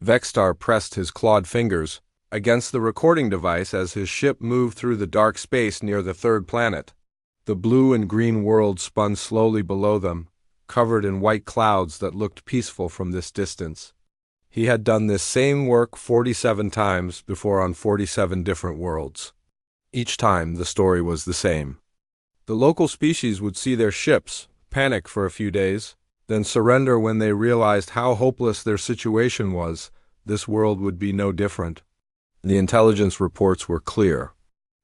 Vextar pressed his clawed fingers against the recording device as his ship moved through the dark space near the third planet. The blue and green world spun slowly below them, covered in white clouds that looked peaceful from this distance. He had done this same work 47 times before on 47 different worlds. Each time the story was the same. The local species would see their ships, panic for a few days, then surrender when they realized how hopeless their situation was. This world would be no different. The intelligence reports were clear.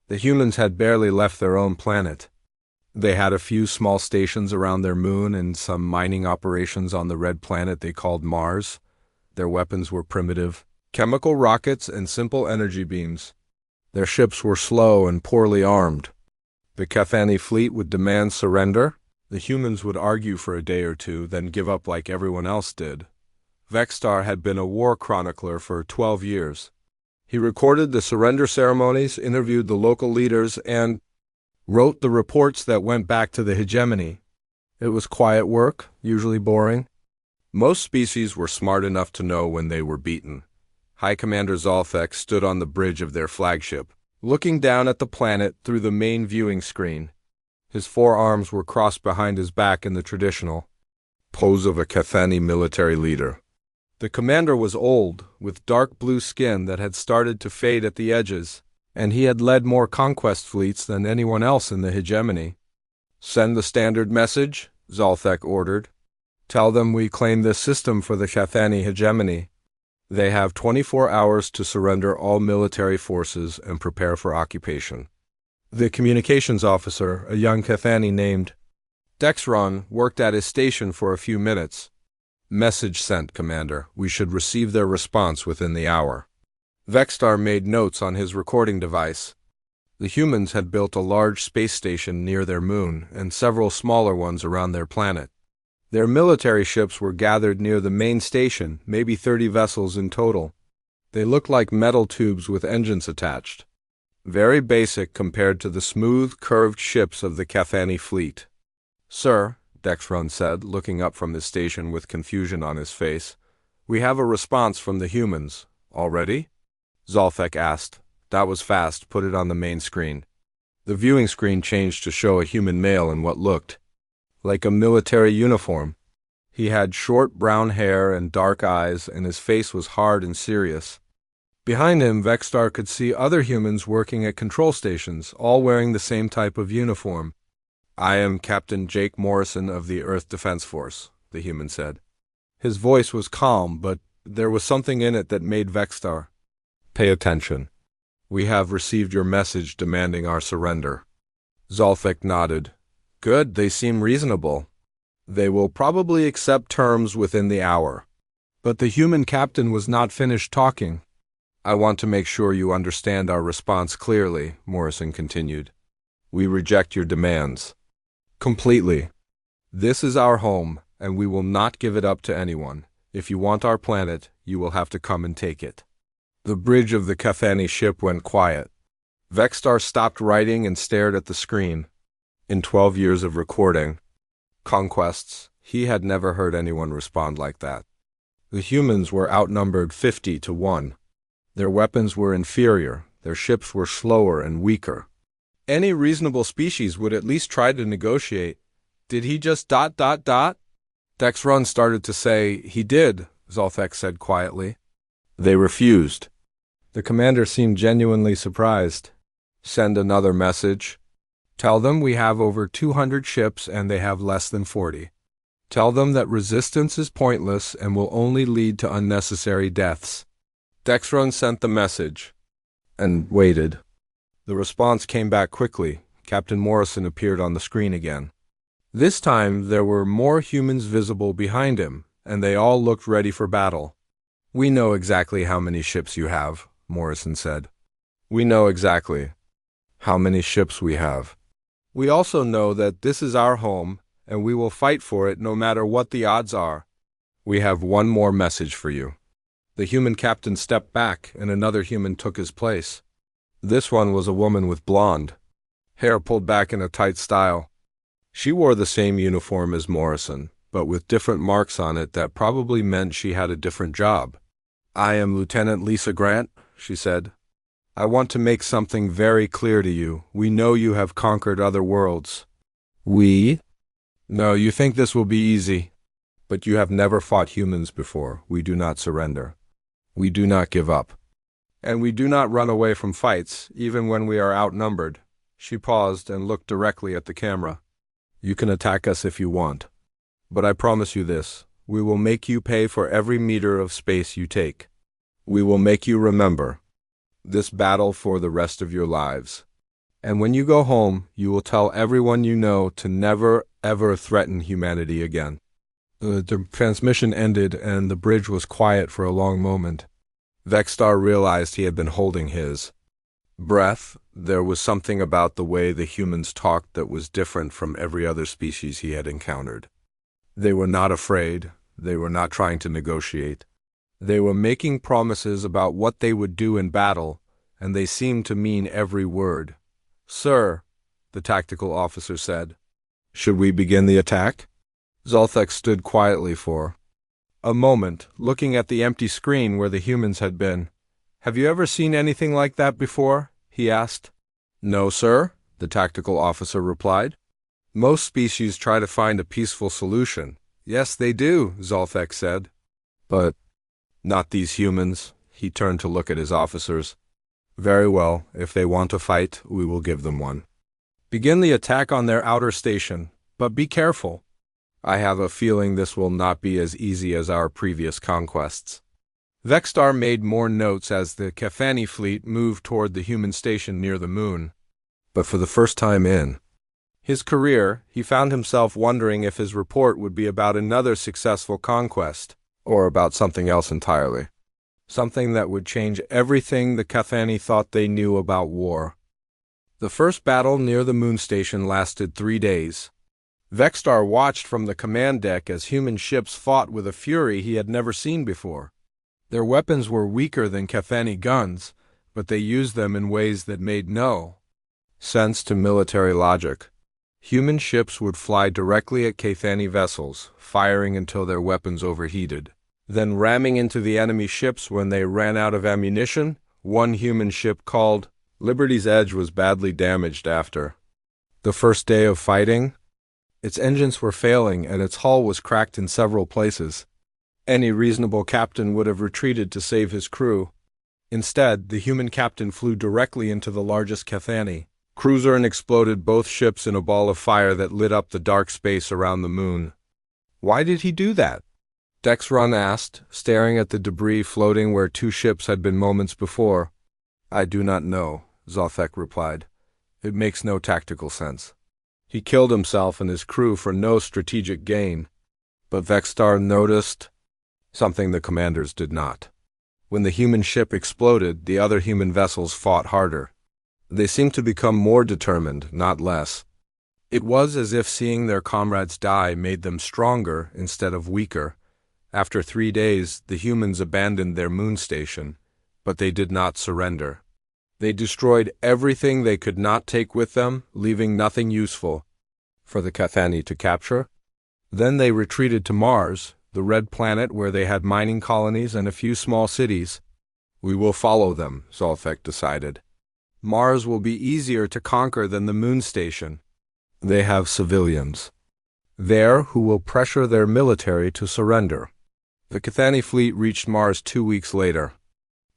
The humans had barely left their own planet. They had a few small stations around their moon and some mining operations on the red planet they called Mars. Their weapons were primitive, chemical rockets and simple energy beams. Their ships were slow and poorly armed. The Cathani fleet would demand surrender. The humans would argue for a day or two, then give up like everyone else did. Vextar had been a war chronicler for 12 years. He recorded the surrender ceremonies, interviewed the local leaders, and wrote the reports that went back to the hegemony. It was quiet work, usually boring. Most species were smart enough to know when they were beaten. High Commander Zalthek stood on the bridge of their flagship, looking down at the planet through the main viewing screen. His forearms were crossed behind his back in the traditional pose of a Cathani military leader. The commander was old, with dark blue skin that had started to fade at the edges, and he had led more conquest fleets than anyone else in the hegemony. "Send the standard message," Zalthek ordered. "Tell them we claim this system for the Cathani hegemony. They have 24 hours to surrender all military forces and prepare for occupation." The communications officer, a young Cathani named Dexron, worked at his station for a few minutes. "Message sent, Commander. We should receive their response within the hour." Vextar made notes on his recording device. The humans had built a large space station near their moon and several smaller ones around their planet. Their military ships were gathered near the main station, maybe 30 vessels in total. They looked like metal tubes with engines attached. Very basic compared to the smooth, curved ships of the Cathani fleet. "Sir," Dexron said, looking up from his station with confusion on his face, "we have a response from the humans. Already?" Zalthek asked. "That was fast. Put it on the main screen." The viewing screen changed to show a human male in what looked like a military uniform. He had short brown hair and dark eyes, and his face was hard and serious. Behind him, Vextar could see other humans working at control stations, all wearing the same type of uniform. "I am Captain Jake Morrison of the Earth Defense Force," the human said. His voice was calm, but there was something in it that made Vextar pay attention. "We have received your message demanding our surrender." Zalthek nodded. "Good, they seem reasonable. They will probably accept terms within the hour." But the human captain was not finished talking. "I want to make sure you understand our response clearly," Morrison continued. "We reject your demands. Completely. This is our home, and we will not give it up to anyone. If you want our planet, you will have to come and take it." The bridge of the Cathani ship went quiet. Vextar stopped writing and stared at the screen. In 12 years of recording conquests, he had never heard anyone respond like that. The humans were outnumbered 50 to 1. Their weapons were inferior, their ships were slower and weaker. Any reasonable species would at least try to negotiate. "Did he just ... Dexron started to say, "He did," Zalthek said quietly. "They refused." The commander seemed genuinely surprised. "Send another message. Tell them we have over 200 ships and they have less than 40. Tell them that resistance is pointless and will only lead to unnecessary deaths." Dexron sent the message and waited. The response came back quickly. Captain Morrison appeared on the screen again. This time there were more humans visible behind him, and they all looked ready for battle. "We know exactly how many ships you have," Morrison said. "We know exactly how many ships we have. We also know that this is our home, and we will fight for it no matter what the odds are. We have one more message for you." The human captain stepped back, and another human took his place. This one was a woman with blonde hair pulled back in a tight style. She wore the same uniform as Morrison, but with different marks on it that probably meant she had a different job. I am Lieutenant Lisa Grant, she said. I want to make something very clear to you. We know you have conquered other worlds. We? No, you think this will be easy. But you have never fought humans before. We do not surrender. We do not give up. And we do not run away from fights, even when we are outnumbered. She paused and looked directly at the camera. You can attack us if you want. But I promise you this. We will make you pay for every meter of space you take. We will make you remember this battle for the rest of your lives. And when you go home, you will tell everyone you know to never, ever threaten humanity again. The transmission ended and the bridge was quiet for a long moment. Vexstar realized he had been holding his breath. There was something about the way the humans talked that was different from every other species he had encountered. They were not afraid. They were not trying to negotiate. They were making promises about what they would do in battle, and they seemed to mean every word. Sir, the tactical officer said. Should we begin the attack? Zoltek stood quietly for a moment, looking at the empty screen where the humans had been. Have you ever seen anything like that before? He asked. No, sir, the tactical officer replied. Most species try to find a peaceful solution. Yes, they do, Zoltek said. But not these humans. He turned to look at his officers. Very well, if they want to fight, we will give them one. Begin the attack on their outer station, but be careful. I have a feeling this will not be as easy as our previous conquests. Vexstar made more notes as the Cathani fleet moved toward the human station near the moon. But for the first time in his career, he found himself wondering if his report would be about another successful conquest, or about something else entirely. Something that would change everything the Cathani thought they knew about war. The first battle near the moon station lasted 3 days. Vexstar watched from the command deck as human ships fought with a fury he had never seen before. Their weapons were weaker than Cathani guns, but they used them in ways that made no sense to military logic. Human ships would fly directly at Cathani vessels, firing until their weapons overheated, then ramming into the enemy ships when they ran out of ammunition. One human ship called Liberty's Edge was badly damaged after the first day of fighting. Its engines were failing and its hull was cracked in several places. Any reasonable captain would have retreated to save his crew. Instead, the human captain flew directly into the largest Cathani cruiser and exploded both ships in a ball of fire that lit up the dark space around the moon. Why did he do that? Dexron asked, staring at the debris floating where 2 ships had been moments before. I do not know, Zoltek replied. It makes no tactical sense. He killed himself and his crew for no strategic gain. But Vexstar noticed something the commanders did not. When the human ship exploded, the other human vessels fought harder. They seemed to become more determined, not less. It was as if seeing their comrades die made them stronger instead of weaker. After 3 days, the humans abandoned their moon station, but they did not surrender. They destroyed everything they could not take with them, leaving nothing useful for the Cathani to capture. Then they retreated to Mars, the red planet where they had mining colonies and a few small cities. We will follow them, Zoltek decided. Mars will be easier to conquer than the moon station. They have civilians there who will pressure their military to surrender. The Cathani fleet reached Mars 2 weeks later.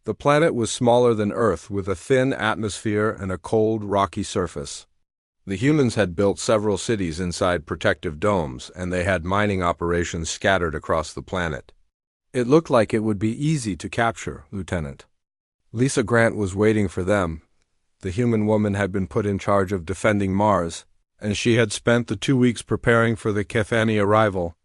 The planet was smaller than Earth, with a thin atmosphere and a cold, rocky surface. The humans had built several cities inside protective domes, and they had mining operations scattered across the planet. It looked like it would be easy to capture, Lieutenant. Lisa Grant was waiting for them. The human woman had been put in charge of defending Mars, and she had spent the 2 weeks preparing for the Cathani arrival.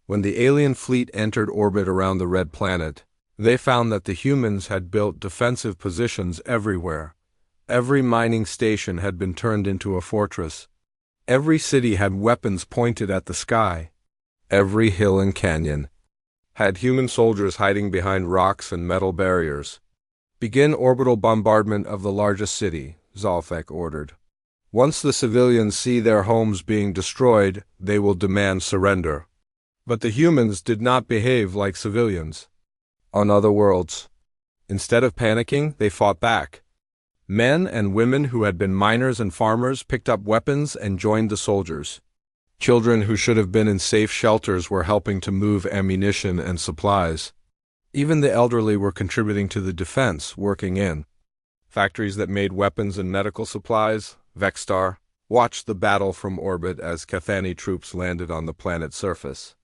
When the alien fleet entered orbit around the red planet, they found that the humans had built defensive positions everywhere. Every mining station had been turned into a fortress. Every city had weapons pointed at the sky. Every hill and canyon had human soldiers hiding behind rocks and metal barriers. Begin orbital bombardment of the largest city, Zoltek ordered. Once the civilians see their homes being destroyed, they will demand surrender. But the humans did not behave like civilians. On other worlds, instead of panicking, they fought back. Men and women who had been miners and farmers picked up weapons and joined the soldiers. Children who should have been in safe shelters were helping to move ammunition and supplies. Even the elderly were contributing to the defense, working in factories that made weapons and medical supplies. Vexstar watched the battle from orbit as Cathani troops landed on the planet's surface.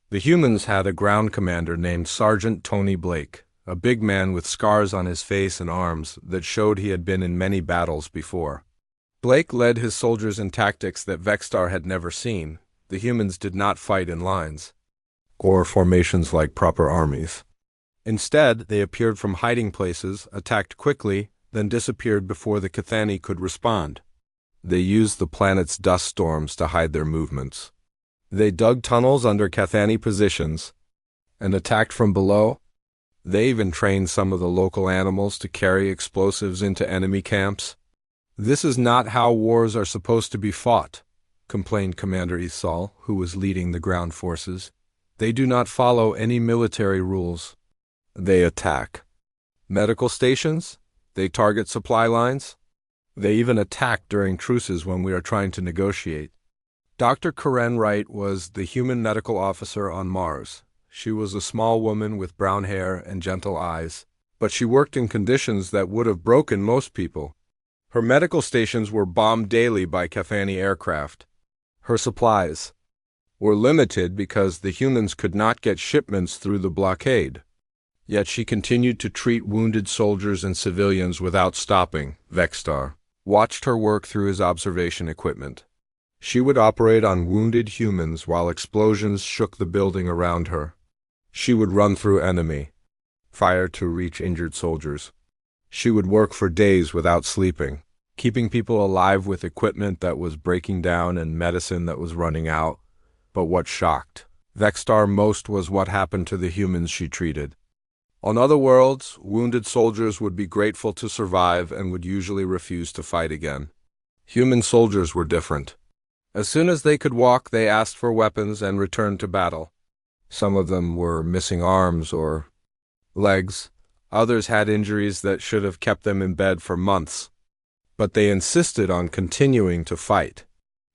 The humans had a ground commander named Sergeant Tony Blake, a big man with scars on his face and arms that showed he had been in many battles before. Blake led his soldiers in tactics that Vexstar had never seen. The humans did not fight in lines or formations like proper armies. Instead, they appeared from hiding places, attacked quickly, then disappeared before the Cathani could respond. They used the planet's dust storms to hide their movements. They dug tunnels under Cathani positions and attacked from below. They even trained some of the local animals to carry explosives into enemy camps. "This is not how wars are supposed to be fought," complained Commander Isal, who was leading the ground forces. "They do not follow any military rules. They attack medical stations. They target supply lines. They even attack during truces when we are trying to negotiate." Dr. Karen Wright was the human medical officer on Mars. She was a small woman with brown hair and gentle eyes, but she worked in conditions that would have broken most people. Her medical stations were bombed daily by Cathani aircraft. Her supplies were limited because the humans could not get shipments through the blockade. Yet she continued to treat wounded soldiers and civilians without stopping. Vexstar watched her work through his observation equipment. She would operate on wounded humans while explosions shook the building around her. She would run through enemy fire to reach injured soldiers. She would work for days without sleeping, keeping people alive with equipment that was breaking down and medicine that was running out. But what shocked Vexstar most was what happened to the humans she treated. On other worlds, wounded soldiers would be grateful to survive and would usually refuse to fight again. Human soldiers were different. As soon as they could walk, they asked for weapons and returned to battle. Some of them were missing arms or legs. Others had injuries that should have kept them in bed for months. But they insisted on continuing to fight.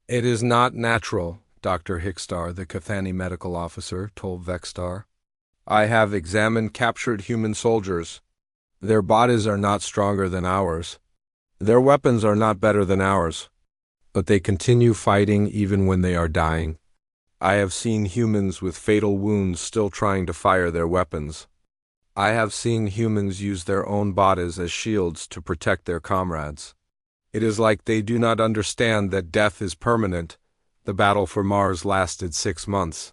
"It is not natural," Dr. Hickstar, the Cathani medical officer, told Vexstar. "I have examined captured human soldiers. Their bodies are not stronger than ours. Their weapons are not better than ours. But they continue fighting even when they are dying. I have seen humans with fatal wounds still trying to fire their weapons. I have seen humans use their own bodies as shields to protect their comrades. It is like they do not understand that death is permanent. The battle for Mars lasted 6 months.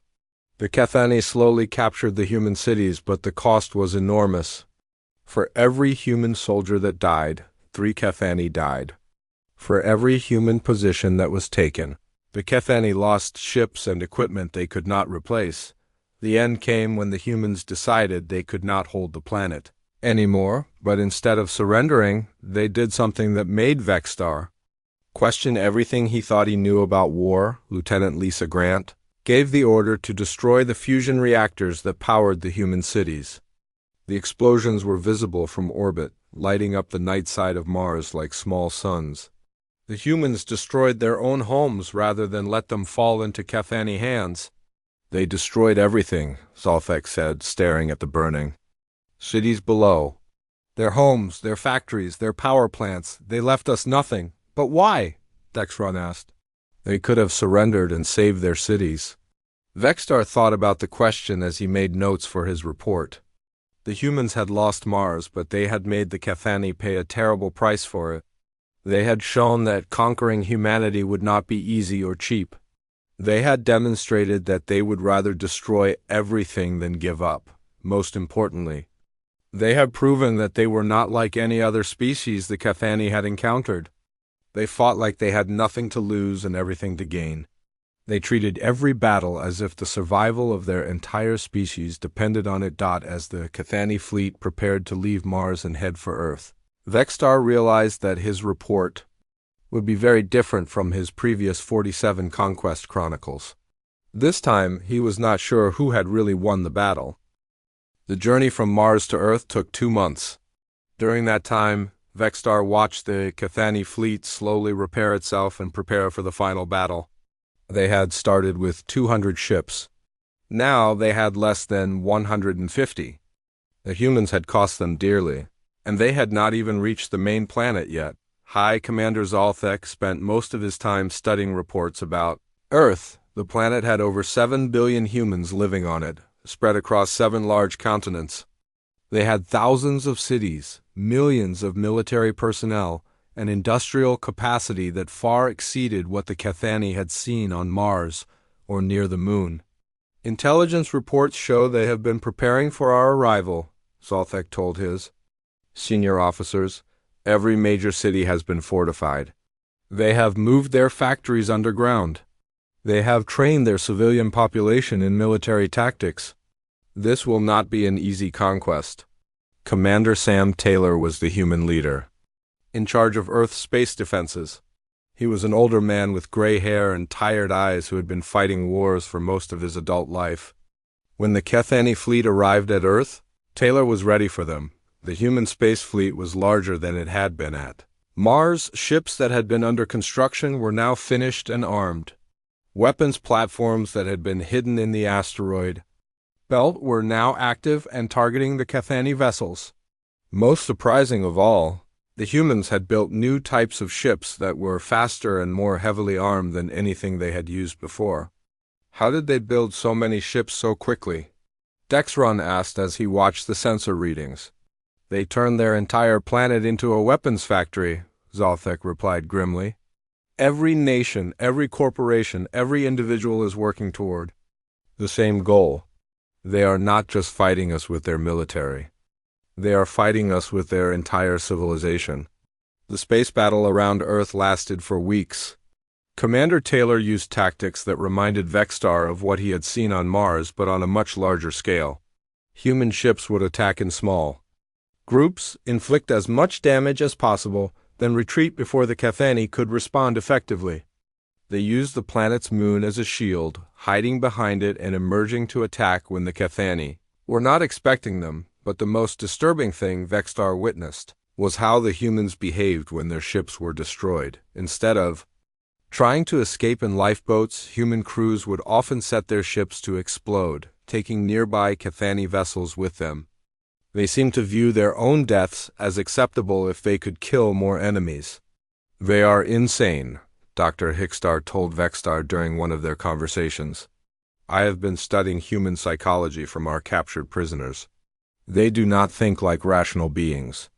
The Cathani slowly captured the human cities, but the cost was enormous. For every human soldier that died, 3 Cathani died. For every human position that was taken, the Cathani lost ships and equipment they could not replace. The end came when the humans decided they could not hold the planet anymore, but instead of surrendering, they did something that made Vexstar question everything he thought he knew about war. Lieutenant Lisa Grant gave the order to destroy the fusion reactors that powered the human cities. The explosions were visible from orbit, lighting up the night side of Mars like small suns. The humans destroyed their own homes rather than let them fall into Cathani hands. "They destroyed everything," Zalfek said, staring at the burning cities below. "Their homes, their factories, their power plants. They left us nothing." "But why?" Dexron asked. "They could have surrendered and saved their cities." Vexstar thought about the question as he made notes for his report. The humans had lost Mars, but they had made the Cathani pay a terrible price for it. They had shown that conquering humanity would not be easy or cheap. They had demonstrated that they would rather destroy everything than give up. Most importantly, they had proven that they were not like any other species the Cathani had encountered. They fought like they had nothing to lose and everything to gain. They treated every battle as if the survival of their entire species depended on it. As the Cathani fleet prepared to leave Mars and head for Earth, Vexstar realized that his report would be very different from his previous 47 Conquest Chronicles. This time, he was not sure who had really won the battle. The journey from Mars to Earth took 2 months. During that time, Vextar watched the Cathani fleet slowly repair itself and prepare for the final battle. They had started with 200 ships. Now they had less than 150. The humans had cost them dearly, and they had not even reached the main planet yet. High Commander Zalthek spent most of his time studying reports about Earth. The planet had over 7 billion humans living on it, spread across 7 large continents. They had thousands of cities, millions of military personnel, and industrial capacity that far exceeded what the Cathani had seen on Mars or near the Moon. Intelligence reports show they have been preparing for our arrival, Zalthek told his senior officers. Every major city has been fortified. They have moved their factories underground. They have trained their civilian population in military tactics. This will not be an easy conquest. Commander Sam Taylor was the human leader, in charge of Earth's space defenses. He was an older man with gray hair and tired eyes who had been fighting wars for most of his adult life. When the Cathani fleet arrived at Earth, Taylor was ready for them. The human space fleet was larger than it had been at Mars. Ships that had been under construction were now finished and armed. Weapons platforms that had been hidden in the asteroid belt were now active and targeting the Cathani vessels. Most surprising of all, the humans had built new types of ships that were faster and more heavily armed than anything they had used before. How did they build so many ships so quickly? Dexron asked as he watched the sensor readings. They turned their entire planet into a weapons factory, Zalthek replied grimly. Every nation, every corporation, every individual is working toward the same goal. They are not just fighting us with their military. They are fighting us with their entire civilization. The space battle around Earth lasted for weeks. Commander Taylor used tactics that reminded Vextar of what he had seen on Mars, but on a much larger scale. Human ships would attack in small groups, inflict as much damage as possible, then retreat before the Cathani could respond effectively. They used the planet's moon as a shield, hiding behind it and emerging to attack when the Cathani were not expecting them. But the most disturbing thing Vextar witnessed was how the humans behaved when their ships were destroyed. Instead of trying to escape in lifeboats, human crews would often set their ships to explode, taking nearby Cathani vessels with them. They seemed to view their own deaths as acceptable if they could kill more enemies. They are insane, Dr. Hickstar told Vextar during one of their conversations. I have been studying human psychology from our captured prisoners. They do not think like rational beings.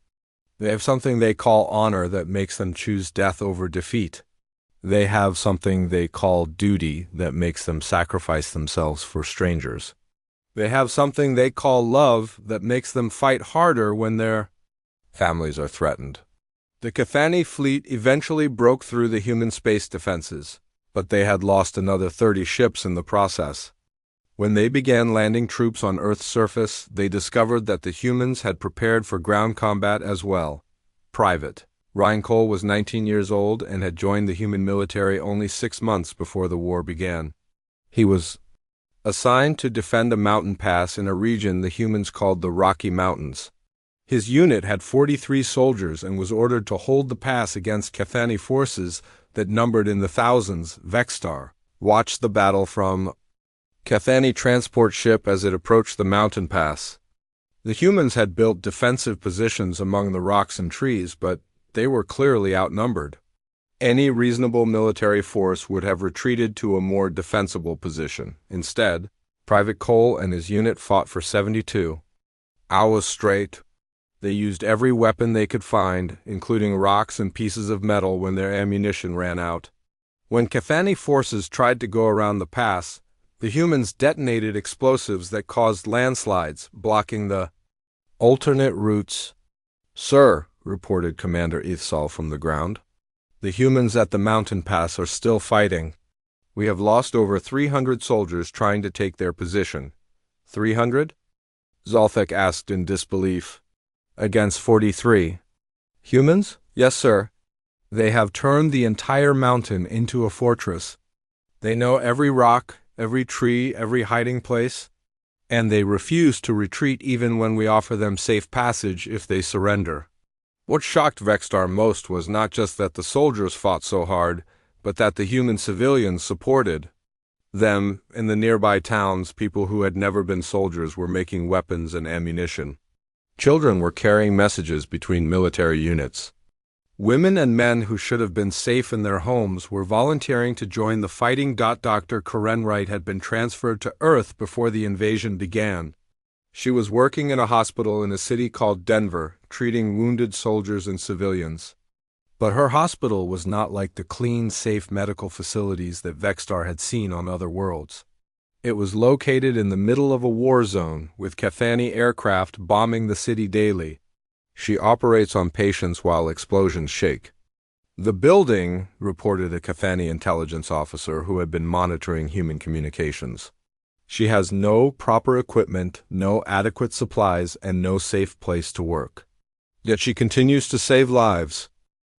They have something they call honor that makes them choose death over defeat. They have something they call duty that makes them sacrifice themselves for strangers. They have something they call love that makes them fight harder when their families are threatened. The Cathani fleet eventually broke through the human space defenses, but they had lost another 30 ships in the process. When they began landing troops on Earth's surface, they discovered that the humans had prepared for ground combat as well. Private Reinkohl was 19 years old and had joined the human military only 6 months before the war began. He was assigned to defend a mountain pass in a region the humans called the Rocky Mountains. His unit had 43 soldiers and was ordered to hold the pass against Cathani forces that numbered in the thousands. Vextar watched the battle from Cathani transport ship as it approached the mountain pass. The humans had built defensive positions among the rocks and trees, but they were clearly outnumbered. Any reasonable military force would have retreated to a more defensible position. Instead, Private Cole and his unit fought for 72 hours straight. They used every weapon they could find, including rocks and pieces of metal when their ammunition ran out. When Cathani forces tried to go around the pass, the humans detonated explosives that caused landslides, blocking the alternate routes. "Sir," reported Commander Ithsal from the ground, "the humans at the mountain pass are still fighting. We have lost over 300 soldiers trying to take their position." 300? Zalthek asked in disbelief. "Against 43. Humans? Yes, sir. They have turned the entire mountain into a fortress. They know every rock, every tree, every hiding place. and they refuse to retreat even when we offer them safe passage if they surrender. What shocked Vextar most was not just that the soldiers fought so hard, but that the human civilians supported them. In the nearby towns, people who had never been soldiers were making weapons and ammunition. Children were carrying messages between military units. Women and men who should have been safe in their homes were volunteering to join the fighting. Dr. Karen Wright had been transferred to Earth before the invasion began. She was working in a hospital in a city called Denver, treating wounded soldiers and civilians. But her hospital was not like the clean, safe medical facilities that Vextar had seen on other worlds. It was located in the middle of a war zone, with Cathani aircraft bombing the city daily. She operates on patients while explosions shake. The building, reported a Cathani intelligence officer who had been monitoring human communications. She has no proper equipment, no adequate supplies, and no safe place to work. Yet she continues to save lives.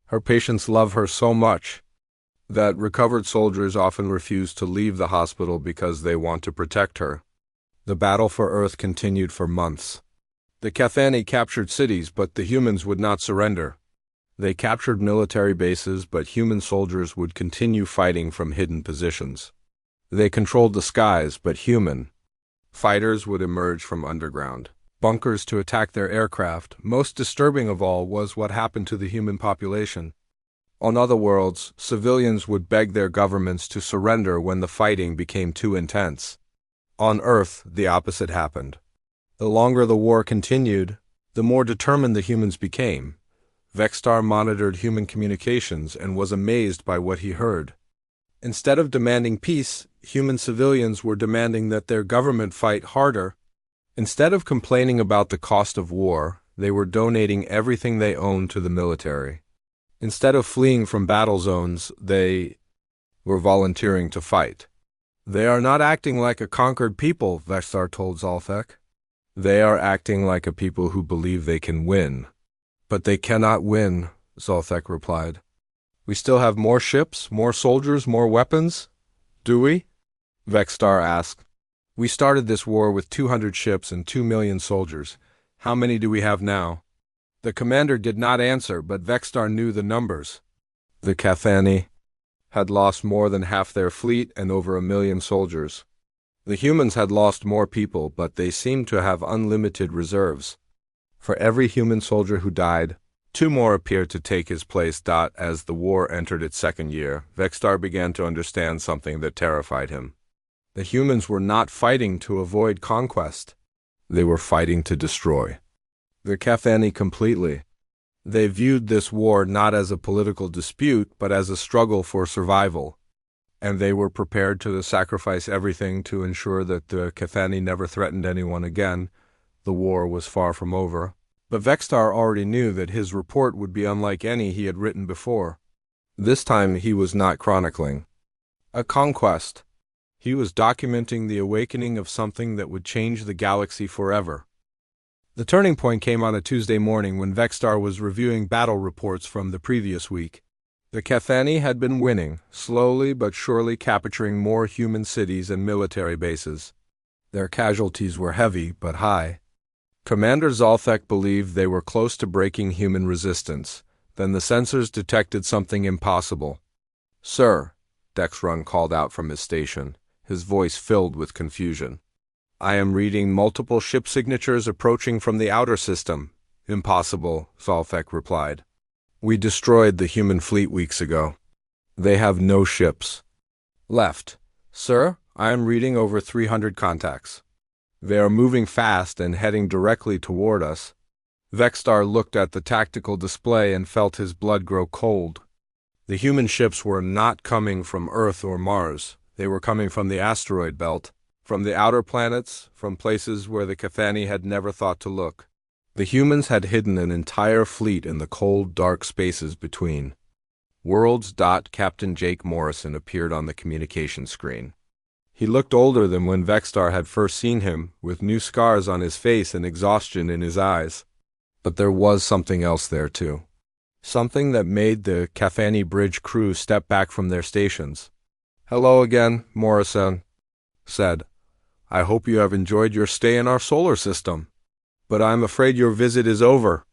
Her patients love her so much that recovered soldiers often refuse to leave the hospital because they want to protect her. The battle for Earth continued for months. The Cathani captured cities, but the humans would not surrender. They captured military bases, but human soldiers would continue fighting from hidden positions. They controlled the skies, but human fighters would emerge from underground bunkers to attack their aircraft. Most disturbing of all was what happened to the human population. On other worlds, civilians would beg their governments to surrender when the fighting became too intense. On Earth, the opposite happened. The longer the war continued, the more determined the humans became. Vextar monitored human communications and was amazed by what he heard. Instead of demanding peace, human civilians were demanding that their government fight harder. Instead of complaining about the cost of war, they were donating everything they owned to the military. Instead of fleeing from battle zones, they were volunteering to fight. They are not acting like a conquered people, Vextar told Zalthek. They are acting like a people who believe they can win. But they cannot win, Zalthek replied. We still have more ships, more soldiers, more weapons? Do we? Vextar asked. We started this war with 200 ships and 2 million soldiers. How many do we have now? The commander did not answer, but Vextar knew the numbers. The Cathani had lost more than half their fleet and over 1 million soldiers. The humans had lost more people, but they seemed to have unlimited reserves. For every human soldier who died, 2 more appeared to take his place. As the war entered its second year, Vextar began to understand something that terrified him. The humans were not fighting to avoid conquest. They were fighting to destroy the Cathani completely. They viewed this war not as a political dispute, but as a struggle for survival. And they were prepared to sacrifice everything to ensure that the Cathani never threatened anyone again. The war was far from over. But Vextar already knew that his report would be unlike any he had written before. This time he was not chronicling a conquest. He was documenting the awakening of something that would change the galaxy forever. The turning point came on a Tuesday morning when Vextar was reviewing battle reports from the previous week. The Cathani had been winning, slowly but surely capturing more human cities and military bases. Their casualties were heavy but high. Commander Zalthek believed they were close to breaking human resistance. Then the sensors detected something impossible. "Sir," Dexrun called out from his station, his voice filled with confusion. "I am reading multiple ship signatures approaching from the outer system." "Impossible," Zalthek replied. "We destroyed the human fleet weeks ago. They have no ships left." "Sir, I am reading over 300 contacts. They are moving fast and heading directly toward us." Vextar looked at the tactical display and felt his blood grow cold. The human ships were not coming from Earth or Mars. They were coming from the asteroid belt, from the outer planets, from places where the Cathani had never thought to look. The humans had hidden an entire fleet in the cold, dark spaces between worlds. Captain Jake Morrison appeared on the communication screen. He looked older than when Vextar had first seen him, with new scars on his face and exhaustion in his eyes. But there was something else there, too. Something that made the Cathani bridge crew step back from their stations. "Hello again," Morrison said. I hope you have enjoyed your stay in our solar system. But I'm afraid your visit is over.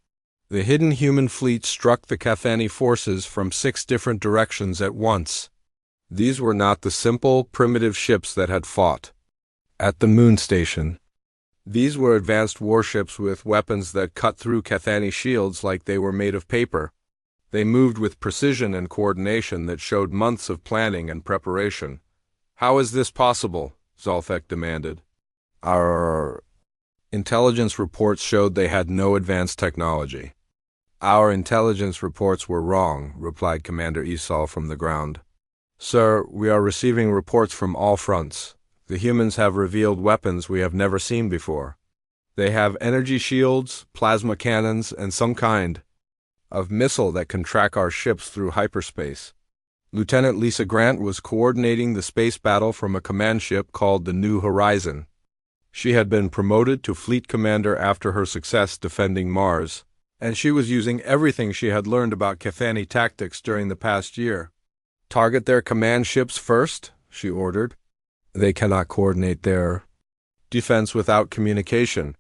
The hidden human fleet struck the Cathani forces from 6 different directions at once. These were not the simple, primitive ships that had fought at the moon station. These were advanced warships with weapons that cut through Cathani shields like they were made of paper. They moved with precision and coordination that showed months of planning and preparation. "How is this possible?" Zolthek demanded. "Our intelligence reports showed they had no advanced technology." "Our intelligence reports were wrong," replied Commander Esau from the ground. "Sir, we are receiving reports from all fronts. The humans have revealed weapons we have never seen before. They have energy shields, plasma cannons, and some kind of missile that can track our ships through hyperspace." Lieutenant Lisa Grant was coordinating the space battle from a command ship called the New Horizon. She had been promoted to fleet commander after her success defending Mars, and she was using everything she had learned about Cathani tactics during the past year. "Target their command ships first," she ordered. "They cannot coordinate their defense without communication."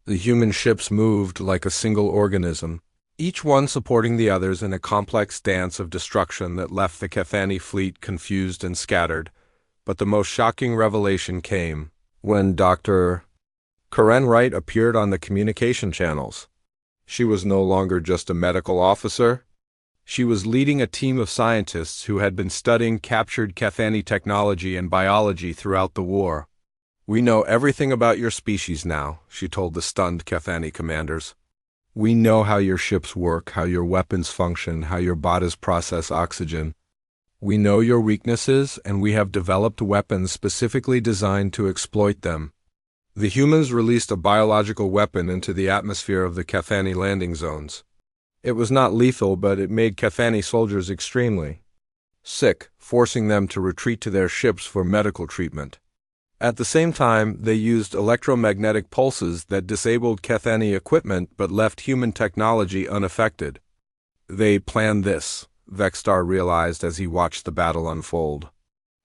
The human ships moved like a single organism, each one supporting the others in a complex dance of destruction that left the Cathani fleet confused and scattered. But the most shocking revelation came when Dr. Karen Wright appeared on the communication channels. She was no longer just a medical officer. She was leading a team of scientists who had been studying captured Cathani technology and biology throughout the war. "We know everything about your species now," she told the stunned Cathani commanders. "We know how your ships work, how your weapons function, how your bodies process oxygen. We know your weaknesses, and we have developed weapons specifically designed to exploit them." The humans released a biological weapon into the atmosphere of the Cathani landing zones. It was not lethal, but it made Cathani soldiers extremely sick, forcing them to retreat to their ships for medical treatment. At the same time, they used electromagnetic pulses that disabled Cathani equipment but left human technology unaffected. They planned this, Vextar realized as he watched the battle unfold.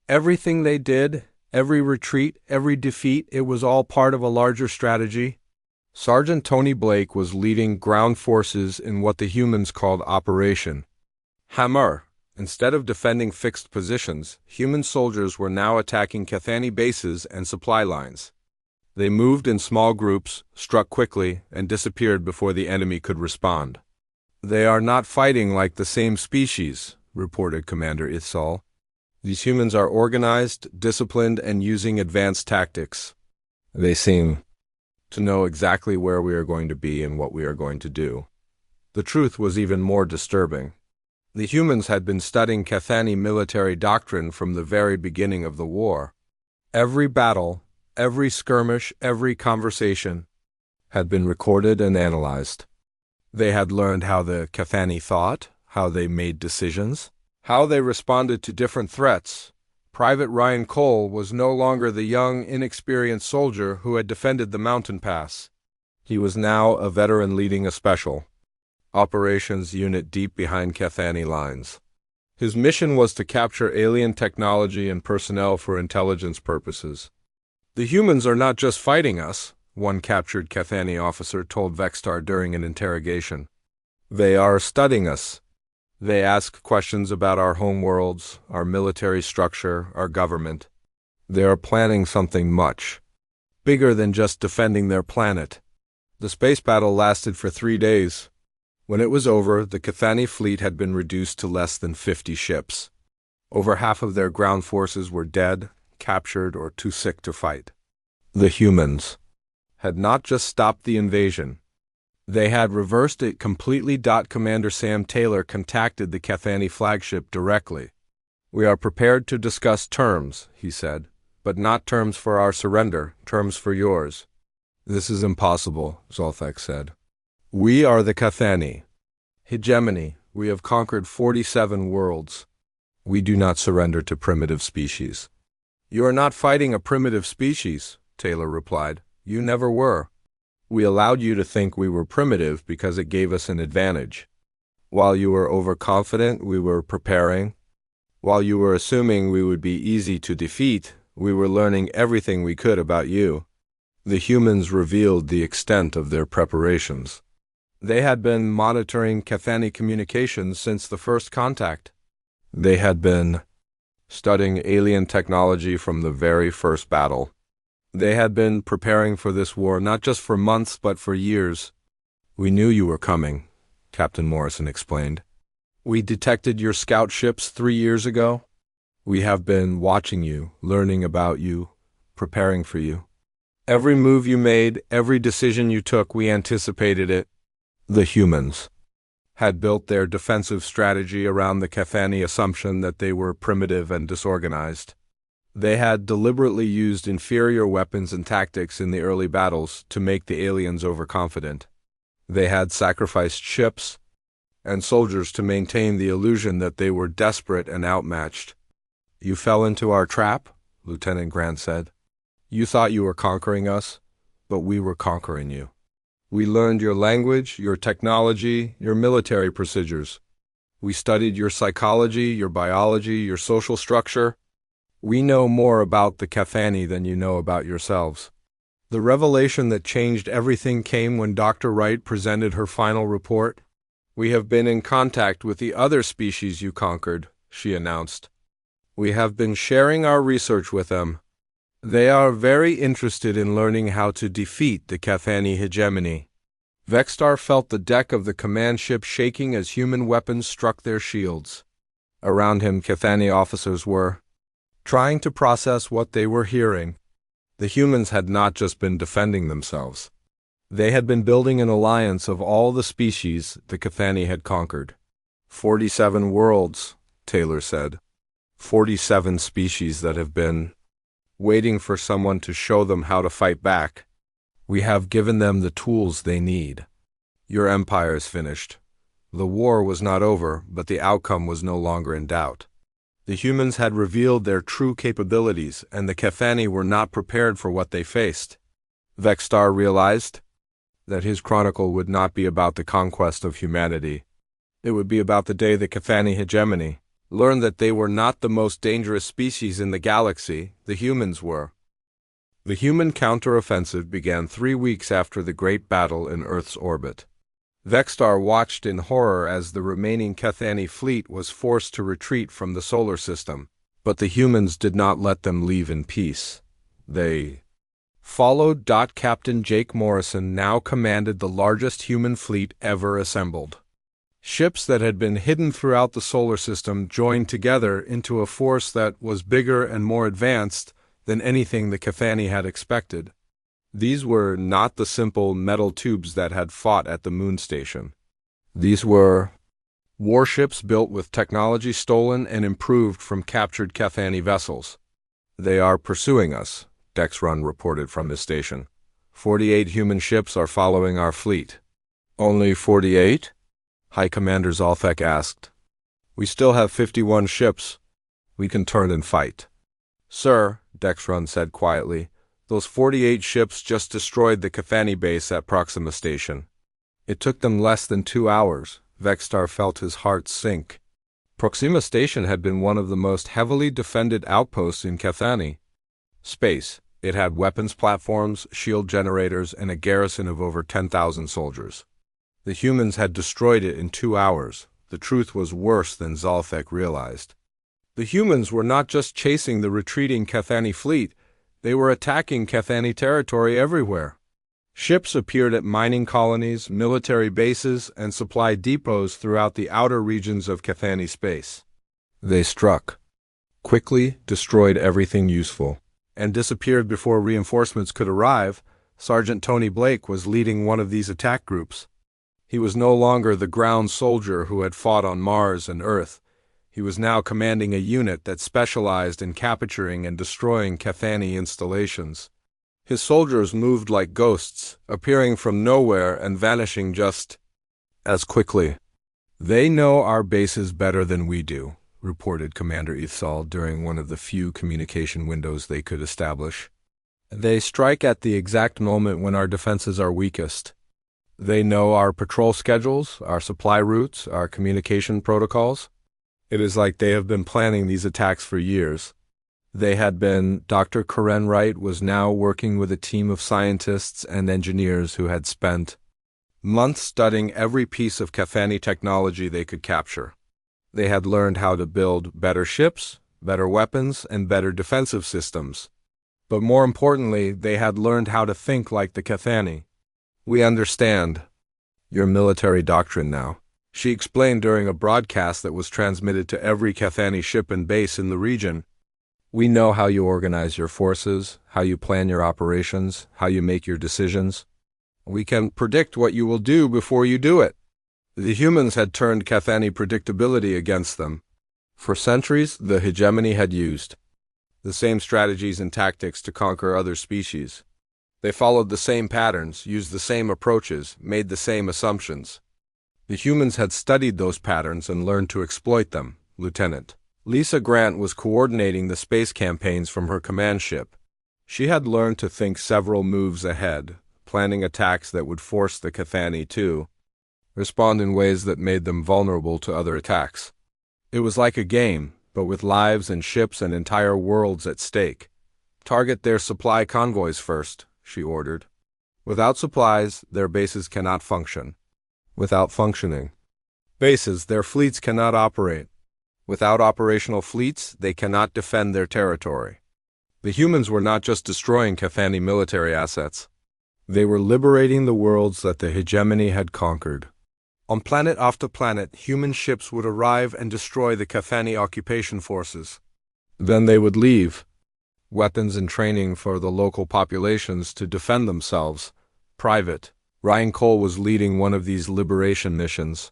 Everything they did, every retreat, every defeat, it was all part of a larger strategy. Sergeant Tony Blake was leading ground forces in what the humans called Operation Hammer. Instead of defending fixed positions, human soldiers were now attacking Cathani bases and supply lines. They moved in small groups, struck quickly, and disappeared before the enemy could respond. "They are not fighting like the same species," reported Commander Ithsal. "These humans are organized, disciplined, and using advanced tactics. They seem to know exactly where we are going to be and what we are going to do." The truth was even more disturbing. The humans had been studying Cathani military doctrine from the very beginning of the war. Every battle, every skirmish, every conversation had been recorded and analyzed. They had learned how the Cathani thought, how they made decisions, how they responded to different threats. Private Ryan Cole was no longer the young, inexperienced soldier who had defended the mountain pass. He was now a veteran leading a special operations unit deep behind Cathani lines. His mission was to capture alien technology and personnel for intelligence purposes. "The humans are not just fighting us," one captured Cathani officer told Vextar during an interrogation. "They are studying us. They ask questions about our homeworlds, our military structure, our government. They are planning something much bigger than just defending their planet." The space battle lasted for 3 days. When it was over, the Cathani fleet had been reduced to less than 50 ships. Over half of their ground forces were dead, captured, or too sick to fight. The humans had not just stopped the invasion. They had reversed it completely. Commander Sam Taylor contacted the Cathani flagship directly. "We are prepared to discuss terms," he said, "but not terms for our surrender, terms for yours." "This is impossible," Zolthek said. "We are the Cathani. Hegemony. We have conquered 47 worlds. We do not surrender to primitive species." "You are not fighting a primitive species," Taylor replied. "You never were. We allowed you to think we were primitive because it gave us an advantage. While you were overconfident, we were preparing. While you were assuming we would be easy to defeat, We were learning everything we could about you. The humans revealed the extent of their preparations. They had been monitoring Cathani communications since the first contact. They had been studying alien technology from the very first battle. They had been preparing for this war not just for months but for years. We knew you were coming, Captain Morrison explained. We detected your scout ships 3 years ago. We have been watching you, learning about you, preparing for you. Every move you made, every decision you took, we anticipated it. The humans had built their defensive strategy around the Cathani assumption that they were primitive and disorganized. They had deliberately used inferior weapons and tactics in the early battles to make the aliens overconfident. They had sacrificed ships and soldiers to maintain the illusion that they were desperate and outmatched. You fell into our trap, Lieutenant Grant said. You thought you were conquering us, but we were conquering you. We learned your language, your technology, your military procedures. We studied your psychology, your biology, your social structure. We know more about the Cathani than you know about yourselves. The revelation that changed everything came when Dr. Wright presented her final report. We have been in contact with the other species you conquered, she announced. We have been sharing our research with them. They are very interested in learning how to defeat the Cathani hegemony. Vextar felt the deck of the command ship shaking as human weapons struck their shields. Around him, Cathani officers were trying to process what they were hearing. The humans had not just been defending themselves. They had been building an alliance of all the species the Cathani had conquered. 47 worlds, Taylor said. 47 species that have been waiting for someone to show them how to fight back. We have given them the tools they need. Your empire is finished. The war was not over, but the outcome was no longer in doubt. The humans had revealed their true capabilities, and the Cathani were not prepared for what they faced. Vextar realized that his chronicle would not be about the conquest of humanity. It would be about the day the Cathani hegemony learned that they were not the most dangerous species in the galaxy, the humans were. The human counteroffensive began 3 weeks after the Great Battle in Earth's orbit. Vextar watched in horror as the remaining Cathani fleet was forced to retreat from the solar system, but the humans did not let them leave in peace. They followed. Captain Jake Morrison now commanded the largest human fleet ever assembled. Ships that had been hidden throughout the solar system joined together into a force that was bigger and more advanced than anything the Cathani had expected. These were not the simple metal tubes that had fought at the moon station. These were warships built with technology stolen and improved from captured Cathani vessels. They are pursuing us, Dexrun reported from his station. 48 human ships are following our fleet. Only 48? High Commander Zalfek asked. We still have 51 ships. We can turn and fight. Sir, Dexrun said quietly, those 48 ships just destroyed the Cathani base at Proxima Station. It took them less than 2 hours. Vextar felt his heart sink. Proxima Station had been one of the most heavily defended outposts in Cathani. Space. It had weapons platforms, shield generators, and a garrison of over 10,000 soldiers. The humans had destroyed it in 2 hours. The truth was worse than Zalfek realized. The humans were not just chasing the retreating Cathani fleet, they were attacking Cathani territory everywhere. Ships appeared at mining colonies, military bases, and supply depots throughout the outer regions of Cathani space. They struck, quickly destroyed everything useful, and disappeared before reinforcements could arrive. Sergeant Tony Blake was leading one of these attack groups. He was no longer the ground soldier who had fought on Mars and Earth. He was now commanding a unit that specialized in capturing and destroying Cathani installations. His soldiers moved like ghosts, appearing from nowhere and vanishing just as quickly. They know our bases better than we do, reported Commander Ithsal during one of the few communication windows they could establish. They strike at the exact moment when our defenses are weakest. They know our patrol schedules, our supply routes, our communication protocols. It is like they have been planning these attacks for years. Dr. Karen Wright was now working with a team of scientists and engineers who had spent months studying every piece of Cathani technology they could capture. They had learned how to build better ships, better weapons, and better defensive systems. But more importantly, they had learned how to think like the Cathani. "We understand your military doctrine now," she explained during a broadcast that was transmitted to every Cathani ship and base in the region. "We know how you organize your forces, how you plan your operations, how you make your decisions. We can predict what you will do before you do it." The humans had turned Cathani predictability against them. For centuries, the hegemony had used the same strategies and tactics to conquer other species. They followed the same patterns, used the same approaches, made the same assumptions. The humans had studied those patterns and learned to exploit them. Lieutenant Lisa Grant was coordinating the space campaigns from her command ship. She had learned to think several moves ahead, planning attacks that would force the Cathani to respond in ways that made them vulnerable to other attacks. It was like a game, but with lives and ships and entire worlds at stake. "Target their supply convoys first," she ordered. "Without supplies, their bases cannot function. Without functioning bases, their fleets cannot operate. Without operational fleets, they cannot defend their territory." The humans were not just destroying Cathani military assets. They were liberating the worlds that the hegemony had conquered. On planet after planet, human ships would arrive and destroy the Cathani occupation forces. Then they would leave weapons and training for the local populations to defend themselves. Private Ryan Cole was leading one of these liberation missions.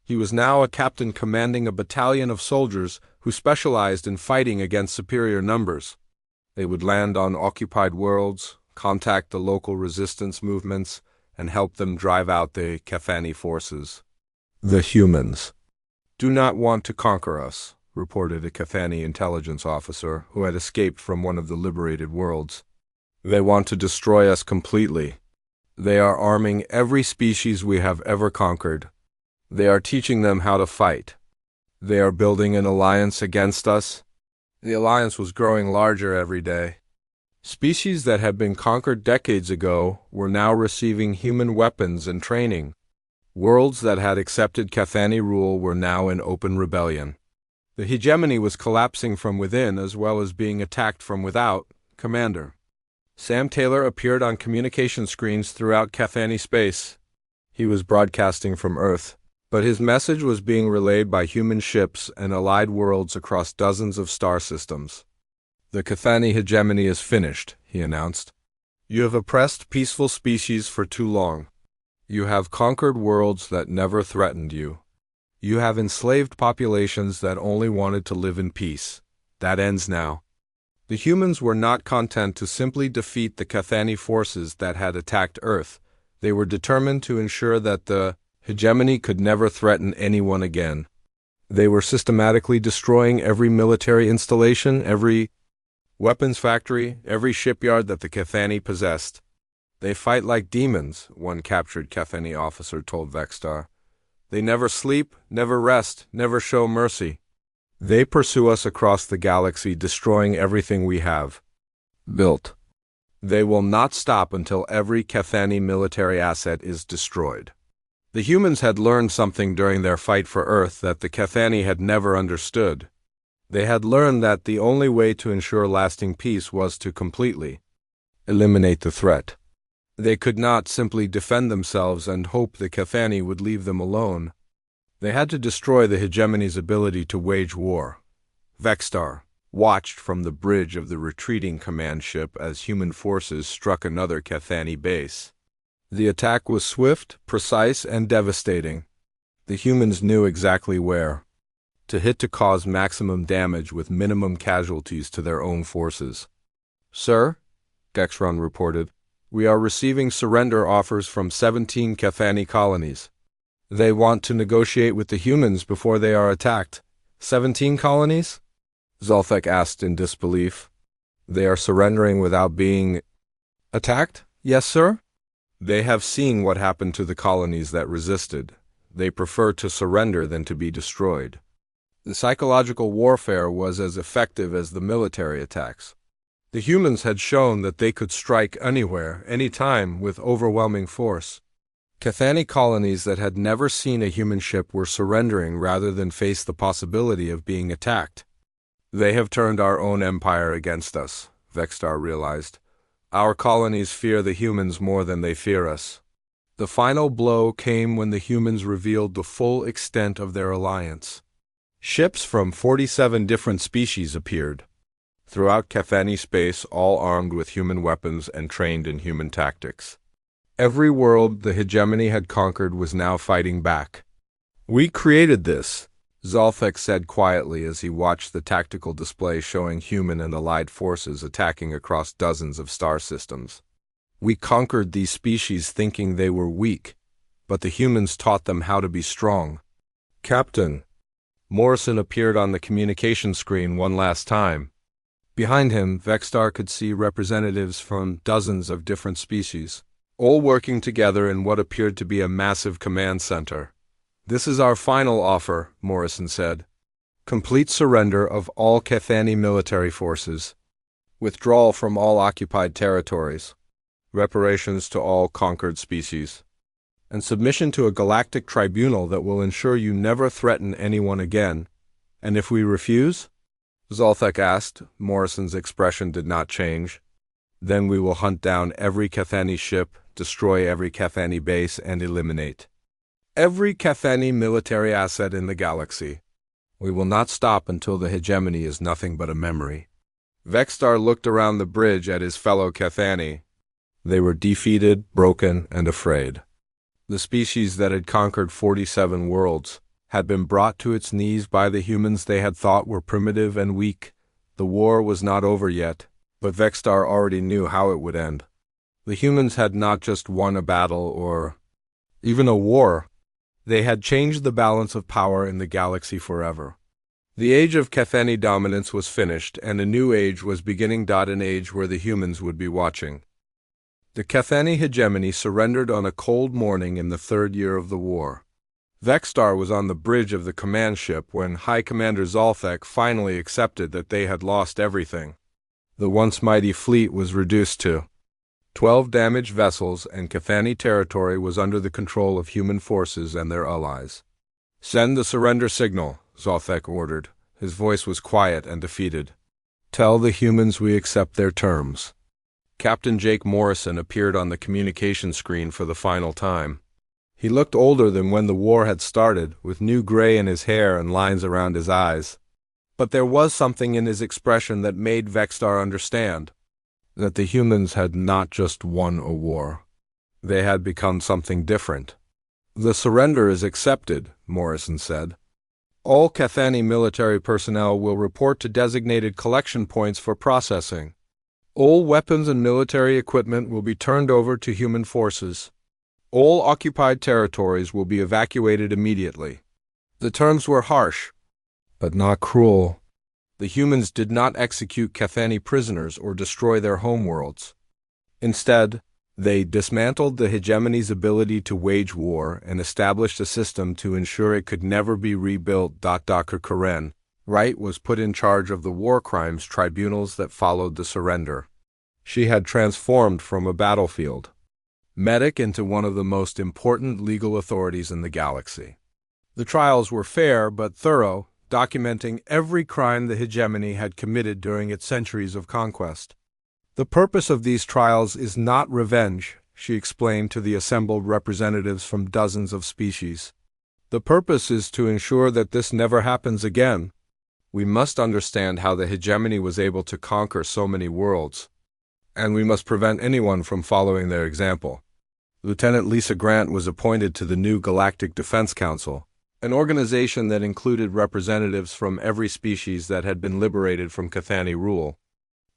He was now a captain commanding a battalion of soldiers who specialized in fighting against superior numbers. They would land on occupied worlds, contact the local resistance movements, and help them drive out the Cathani forces. "The humans do not want to conquer us," reported a Cathani intelligence officer who had escaped from one of the liberated worlds. "They want to destroy us completely. They are arming every species we have ever conquered. They are teaching them how to fight. They are building an alliance against us." The alliance was growing larger every day. Species that had been conquered decades ago were now receiving human weapons and training. Worlds that had accepted Cathani rule were now in open rebellion. The hegemony was collapsing from within as well as being attacked from without. Commander Sam Taylor appeared on communication screens throughout Cathani space. He was broadcasting from Earth, but his message was being relayed by human ships and allied worlds across dozens of star systems. "The Cathani hegemony is finished," he announced. "You have oppressed peaceful species for too long. You have conquered worlds that never threatened you. You have enslaved populations that only wanted to live in peace. That ends now." The humans were not content to simply defeat the Cathani forces that had attacked Earth. They were determined to ensure that the hegemony could never threaten anyone again. They were systematically destroying every military installation, every weapons factory, every shipyard that the Cathani possessed. "They fight like demons," one captured Cathani officer told Vexstar. "They never sleep, never rest, never show mercy. They pursue us across the galaxy, destroying everything we have built. They will not stop until every Cathani military asset is destroyed." The humans had learned something during their fight for Earth that the Cathani had never understood. They had learned that the only way to ensure lasting peace was to completely eliminate the threat. They could not simply defend themselves and hope the Cathani would leave them alone. They had to destroy the hegemony's ability to wage war. Vexstar watched from the bridge of the retreating command ship as human forces struck another Cathani base. The attack was swift, precise, and devastating. The humans knew exactly where to hit to cause maximum damage with minimum casualties to their own forces. "Sir," Dexron reported, "we are receiving surrender offers from 17 Cathani colonies. They want to negotiate with the humans before they are attacked." 17 colonies? Zolthek asked in disbelief. "They are surrendering without being attacked?" "Yes, sir." "They have seen what happened to the colonies that resisted. They prefer to surrender than to be destroyed." The psychological warfare was as effective as the military attacks. The humans had shown that they could strike anywhere, anytime, with overwhelming force. Cathani colonies that had never seen a human ship were surrendering rather than face the possibility of being attacked. They have turned our own empire against us, Vextar realized. Our colonies fear the humans more than they fear us. The final blow came when the humans revealed the full extent of their alliance. Ships from 47 different species appeared. Throughout Cathani space, all armed with human weapons and trained in human tactics. Every world the hegemony had conquered was now fighting back. "We created this," Zolthek said quietly as he watched the tactical display showing human and allied forces attacking across dozens of star systems. "We conquered these species thinking they were weak, but the humans taught them how to be strong." "Captain." Morrison appeared on the communication screen one last time. Behind him, Vextar could see representatives from dozens of different species, all working together in what appeared to be a massive command center. "This is our final offer," Morrison said. "Complete surrender of all Cathani military forces, withdrawal from all occupied territories, reparations to all conquered species, and submission to a galactic tribunal that will ensure you never threaten anyone again." "And if we refuse?" Zolthek asked. Morrison's expression did not change. "Then we will hunt down every Cathani ship, destroy every Cathani base, and eliminate every Cathani military asset in the galaxy. We will not stop until the hegemony is nothing but a memory." Vextar looked around the bridge at his fellow Cathani. They were defeated, broken, and afraid. The species that had conquered 47 worlds had been brought to its knees by the humans they had thought were primitive and weak. The war was not over yet, but Vextar already knew how it would end. The humans had not just won a battle or even a war. They had changed the balance of power in the galaxy forever. The age of Cathani dominance was finished, and a new age was beginning. An age where the humans would be watching. The Cathani hegemony surrendered on a cold morning in the third year of the war. Vextar was on the bridge of the command ship when High Commander Zolthek finally accepted that they had lost everything. The once mighty fleet was reduced to 12 damaged vessels, and Cathani territory was under the control of human forces and their allies. "Send the surrender signal," Zolthek ordered. His voice was quiet and defeated. "Tell the humans we accept their terms." Captain Jake Morrison appeared on the communication screen for the final time. He looked older than when the war had started, with new gray in his hair and lines around his eyes. But there was something in his expression that made Vextar understand that the humans had not just won a war. They had become something different. "The surrender is accepted," Morrison said. "All Cathani military personnel will report to designated collection points for processing. All weapons and military equipment will be turned over to human forces. All occupied territories will be evacuated immediately." The terms were harsh, but not cruel. The humans did not execute Cathani prisoners or destroy their homeworlds. Instead, they dismantled the hegemony's ability to wage war and established a system to ensure it could never be rebuilt. Dr. Karen Wright was put in charge of the war crimes tribunals that followed the surrender. She had transformed from a battlefield medic into one of the most important legal authorities in the galaxy. The trials were fair but thorough, documenting every crime the hegemony had committed during its centuries of conquest. "The purpose of these trials is not revenge," she explained to the assembled representatives from dozens of species. "The purpose is to ensure that this never happens again. We must understand how the hegemony was able to conquer so many worlds, and we must prevent anyone from following their example." Lieutenant Lisa Grant was appointed to the new Galactic Defense Council, an organization that included representatives from every species that had been liberated from Cathani rule.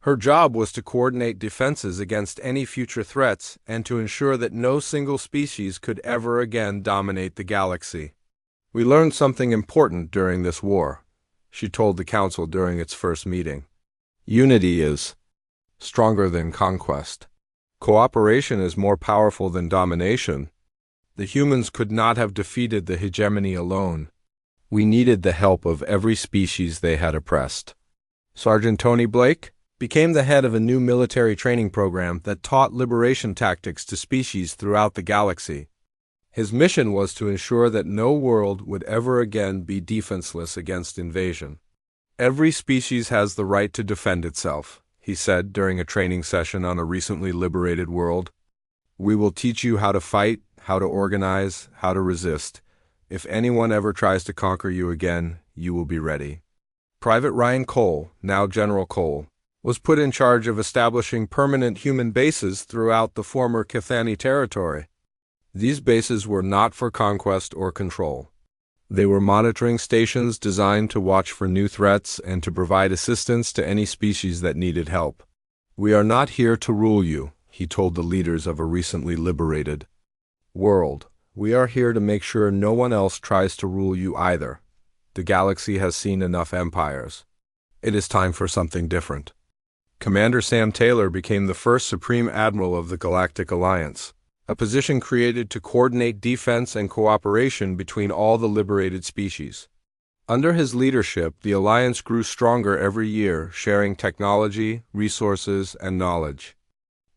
Her job was to coordinate defenses against any future threats and to ensure that no single species could ever again dominate the galaxy. "We learned something important during this war," she told the council during its first meeting. "Unity is stronger than conquest. Cooperation is more powerful than domination. The humans could not have defeated the hegemony alone. We needed the help of every species they had oppressed. Sergeant Tony Blake became the head of a new military training program that taught liberation tactics to species throughout the galaxy. His mission was to ensure that no world would ever again be defenseless against invasion. Every species has the right to defend itself, he said during a training session on a recently liberated world. We will teach you how to fight, how to organize, how to resist. If anyone ever tries to conquer you again, you will be ready. Private Ryan Cole, now General Cole, was put in charge of establishing permanent human bases throughout the former Cathani territory. These bases were not for conquest or control. They were monitoring stations designed to watch for new threats and to provide assistance to any species that needed help. We are not here to rule you, he told the leaders of a recently liberated world. We are here to make sure no one else tries to rule you either. The galaxy has seen enough empires. It is time for something different. Commander Sam Taylor became the first Supreme Admiral of the Galactic Alliance, a position created to coordinate defense and cooperation between all the liberated species. Under his leadership, the Alliance grew stronger every year, sharing technology, resources, and knowledge.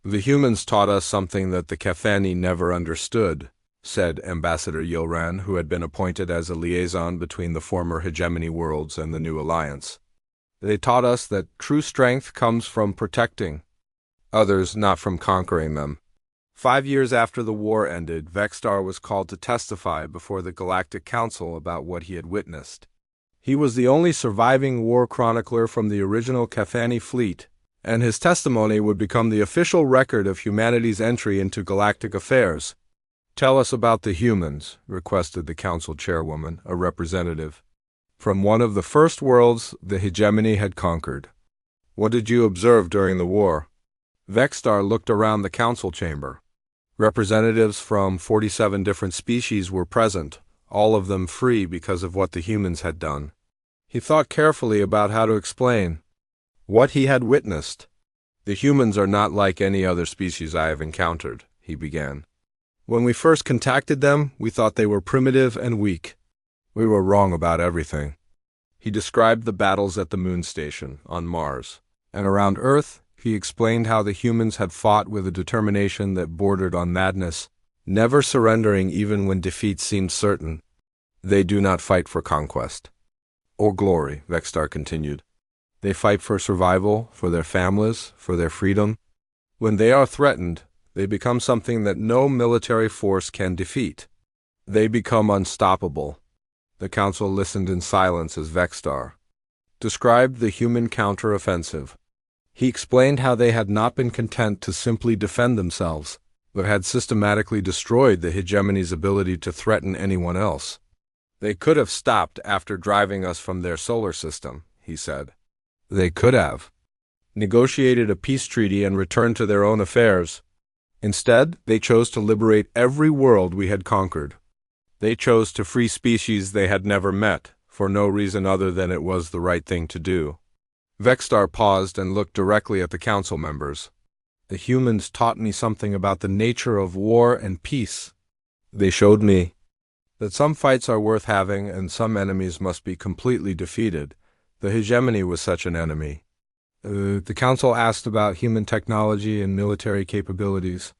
The humans taught us something that the Cathani never understood, said Ambassador Yilran, who had been appointed as a liaison between the former hegemony worlds and the new alliance. They taught us that true strength comes from protecting others, not from conquering them. 5 years after the war ended, Vexstar was called to testify before the Galactic Council about what he had witnessed. He was the only surviving war chronicler from the original Cathani fleet, and his testimony would become the official record of humanity's entry into galactic affairs. Tell us about the humans, requested the council chairwoman, a representative from one of the first worlds the hegemony had conquered. What did you observe during the war? Vexstar looked around the council chamber. Representatives from 47 different species were present, all of them free because of what the humans had done. He thought carefully about how to explain what he had witnessed. The humans are not like any other species I have encountered, he began. When we first contacted them, we thought they were primitive and weak. We were wrong about everything. He described the battles at the moon station, on Mars, and around Earth. He explained how the humans had fought with a determination that bordered on madness, never surrendering even when defeat seemed certain. They do not fight for conquest or glory, Vexstar continued. They fight for survival, for their families, for their freedom. When they are threatened, they become something that no military force can defeat. They become unstoppable. The council listened in silence as Vexstar described the human counter-offensive. He explained how they had not been content to simply defend themselves, but had systematically destroyed the hegemony's ability to threaten anyone else. They could have stopped after driving us from their solar system, he said. They could have negotiated a peace treaty and returned to their own affairs. Instead, they chose to liberate every world we had conquered. They chose to free species they had never met, for no reason other than it was the right thing to do. Vexstar paused and looked directly at the council members. The humans taught me something about the nature of war and peace. They showed me that some fights are worth having and some enemies must be completely defeated. The hegemony was such an enemy. The council asked about human technology and military capabilities.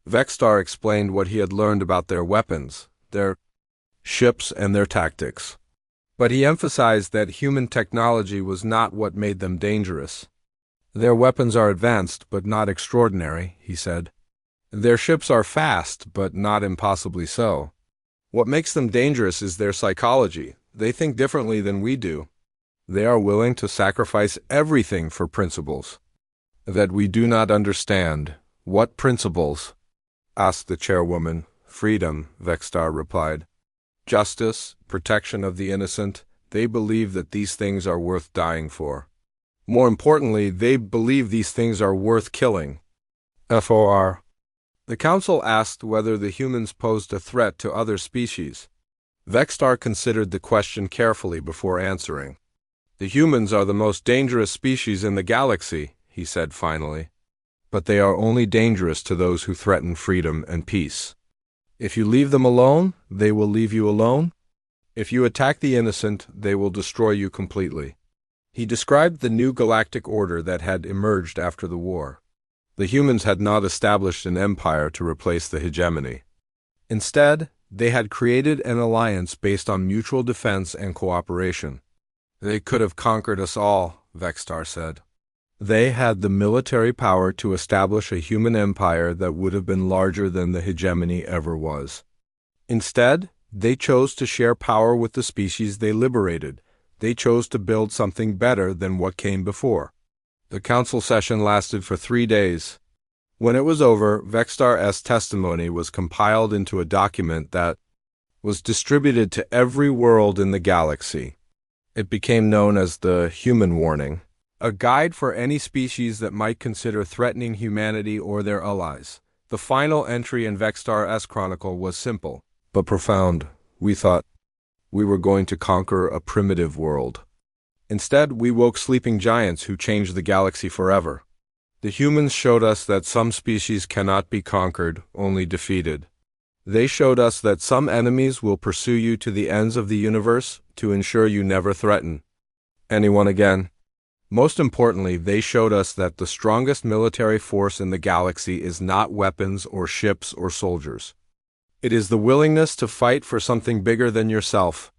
Vexstar explained what he had learned about their weapons, their ships, and their tactics. But he emphasized that human technology was not what made them dangerous. Their weapons are advanced, but not extraordinary, he said. Their ships are fast, but not impossibly so. What makes them dangerous is their psychology. They think differently than we do. They are willing to sacrifice everything for principles that we do not understand. What principles? Asked the chairwoman. Freedom, Vexstar replied. Justice, protection of the innocent. They believe that these things are worth dying for. More importantly, they believe these things are worth killing. FOR. The council asked whether the humans posed a threat to other species. Vexstar considered the question carefully before answering. The humans are the most dangerous species in the galaxy, he said finally. But they are only dangerous to those who threaten freedom and peace. If you leave them alone, they will leave you alone? If you attack the innocent, they will destroy you completely. He described the new galactic order that had emerged after the war. The humans had not established an empire to replace the hegemony. Instead, they had created an alliance based on mutual defense and cooperation. They could have conquered us all, Vextar said. They had the military power to establish a human empire that would have been larger than the hegemony ever was. Instead, they chose to share power with the species they liberated. They chose to build something better than what came before. The council session lasted for 3 days. When it was over, Vextar's testimony was compiled into a document that was distributed to every world in the galaxy. It became known as the Human Warning, a guide for any species that might consider threatening humanity or their allies. The final entry in Vextar's chronicle was simple, but profound. We thought we were going to conquer a primitive world. Instead, we woke sleeping giants who changed the galaxy forever. The humans showed us that some species cannot be conquered, only defeated. They showed us that some enemies will pursue you to the ends of the universe to ensure you never threaten anyone again. Most importantly, they showed us that the strongest military force in the galaxy is not weapons or ships or soldiers. It is the willingness to fight for something bigger than yourself.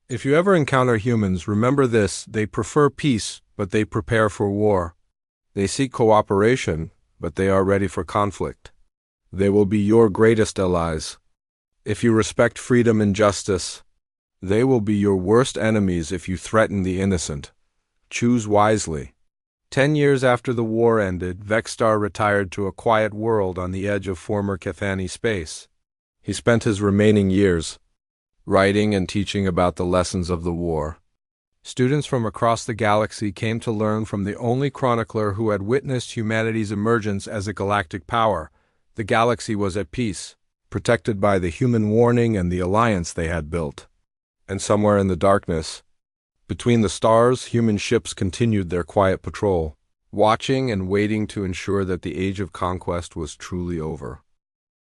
If you ever encounter humans, remember this: they prefer peace, but they prepare for war. They seek cooperation, but they are ready for conflict. They will be your greatest allies. If you respect freedom and justice, they will be your worst enemies if you threaten the innocent. Choose wisely. 10 years after the war ended, Vextar retired to a quiet world on the edge of former Cathani space. He spent his remaining years writing and teaching about the lessons of the war. Students from across the galaxy came to learn from the only chronicler who had witnessed humanity's emergence as a galactic power. The galaxy was at peace, protected by the Human Warning and the alliance they had built. And somewhere in the darkness, between the stars, human ships continued their quiet patrol, watching and waiting to ensure that the age of conquest was truly over.